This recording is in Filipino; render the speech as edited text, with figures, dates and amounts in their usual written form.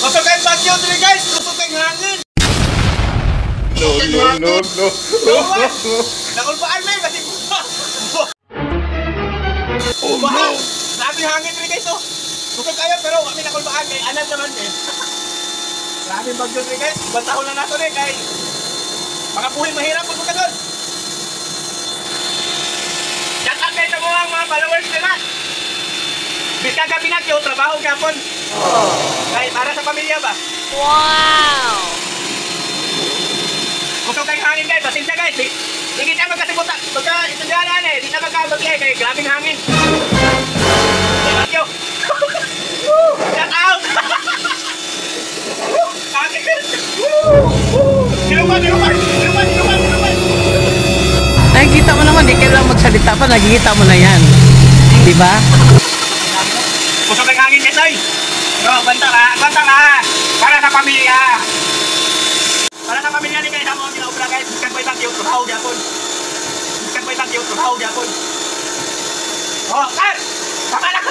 Kusog kayong bagyo dito guys! Kusog kayong hangin! No. Nakulpaan na yun kasi buha! Oh no! Grabe hangin dito guys oh! Kusog kayo pero kami nakulpaan kay anan naman eh! Grabe bagyo dito guys! Ibang tahon na nato rin kay mga buhay mahirap pagpunta doon! Shout out kayo sa mga followers nila! Biska ka pinagyo, trabaho kapon! Kaya para sa pamilya ba? Wow! Kusog kayong hangin guys, pasensya guys. Hindi kita magkasimutan. Pagka itudyanan eh, hindi na magkabagay kaya grabing hangin. Thank you. Shout out! Sinuman. Nakikita mo naman, di kailangan magsalita pa, nakikita mo na yan. Diba? Kusog kayong hangin guys ay. Pero banta ka. Para sa pamilya. Para sa pamilya ni kayo sa mga ginaubra guys. Biskan ko itang tiyong tuhaw yapon. Oh, sir! Tama lang!